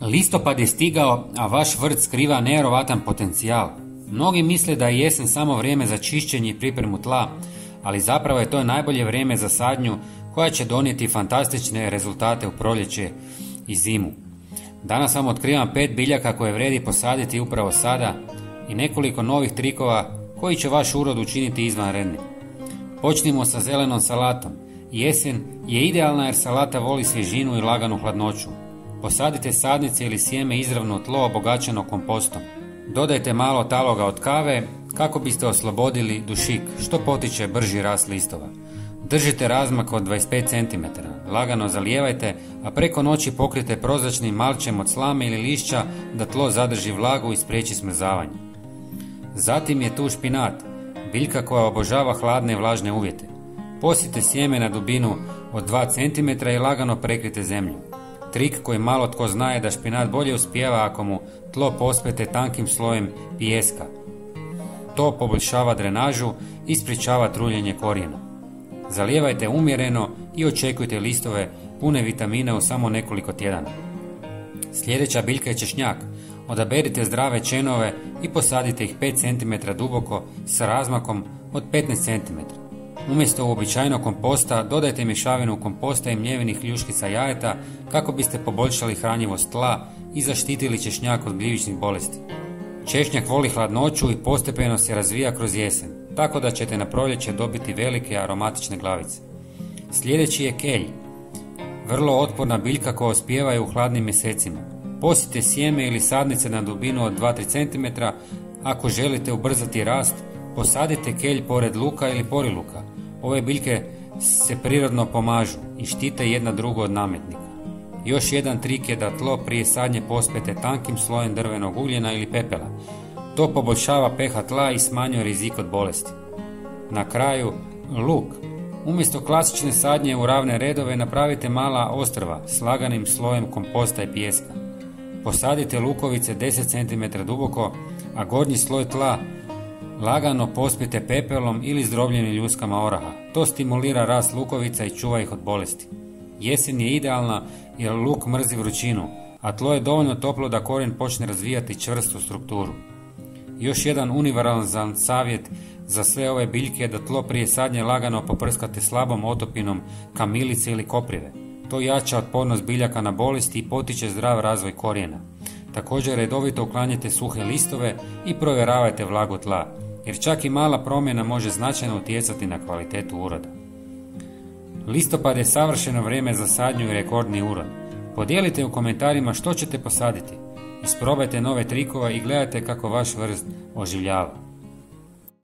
Listopad je stigao, a vaš vrt skriva nevjerovatan potencijal. Mnogi misle da je jesen samo vrijeme za čišćenje i pripremu tla, ali zapravo je to najbolje vrijeme za sadnju koja će donijeti fantastične rezultate u proljeće i zimu. Danas vam otkrivam 5 biljaka koje vredi posaditi upravo sada i nekoliko novih trikova koji će vaš urod učiniti izvanrednim. Počnimo sa zelenom salatom. Jesen je idealna jer salata voli svježinu i laganu hladnoću. Posadite sadnice ili sjeme izravno u tlo obogaćeno kompostom. Dodajte malo taloga od kave kako biste oslobodili dušik, što potiče brži rast listova. Držite razmak od 25 cm, lagano zalijevajte, a preko noći pokrite prozračnim malčem od slame ili lišća da tlo zadrži vlagu i spriječi smrzavanje. Zatim je tu špinat, biljka koja obožava hladne i vlažne uvjete. Posijte sjeme na dubinu od 2 cm i lagano prekrite zemlju. Trik koji malo tko zna je da špinat bolje uspijeva ako mu tlo pospete tankim slojem pijeska. To poboljšava drenažu i sprječava truljenje korijena. Zalijevajte umjereno i očekujte listove pune vitamine u samo nekoliko tjedana. Sljedeća biljka je češnjak. Odaberite zdrave čenove i posadite ih 5 cm duboko sa razmakom od 15 cm. Umjesto uobičajenog komposta dodajte mješavinu komposta i mljevenih ljuškica jajeta kako biste poboljšali hranjivost tla i zaštitili češnjak od gljivičnih bolesti. Češnjak voli hladnoću i postepeno se razvija kroz jesen, tako da ćete na proljeće dobiti velike aromatične glavice. Sljedeći je kelj. Vrlo otporna biljka koja uspijeva u hladnim mjesecima. Posijte sjeme ili sadnice na dubinu od 2-3 cm. Ako želite ubrzati rast, posadite kelj pored luka ili poriluka. Ove biljke se prirodno pomažu i štite jedna drugu od nametnika. Još jedan trik je da tlo prije sadnje pospete tankim slojem drvenog ugljena ili pepela. To poboljšava pH tla i smanjuje rizik od bolesti. Na kraju, luk. Umjesto klasične sadnje u ravne redove napravite mala ostrva s laganim slojem komposta i pijeska. Posadite lukovice 10 cm duboko, a gornji sloj tla lagano pospite pepelom ili zdrobljenim ljuskama oraha. To stimulira rast lukovica i čuva ih od bolesti. Jesen je idealna jer luk mrzi vrućinu, a tlo je dovoljno toplo da korijen počne razvijati čvrstu strukturu. Još jedan univerzalan savjet za sve ove biljke je da tlo prije sadnje lagano poprskate slabom otopinom kamilice ili koprive. To jača otpornost biljaka na bolesti i potiče zdrav razvoj korijena. Također redovito uklanjajte suhe listove i provjeravajte vlagu tla, jer čak i mala promjena može značajno utjecati na kvalitetu uroda. Listopad je savršeno vrijeme za sadnju i rekordni urod. Podijelite u komentarima što ćete posaditi. Isprobajte nove trikove i gledajte kako vaš vrt oživljava.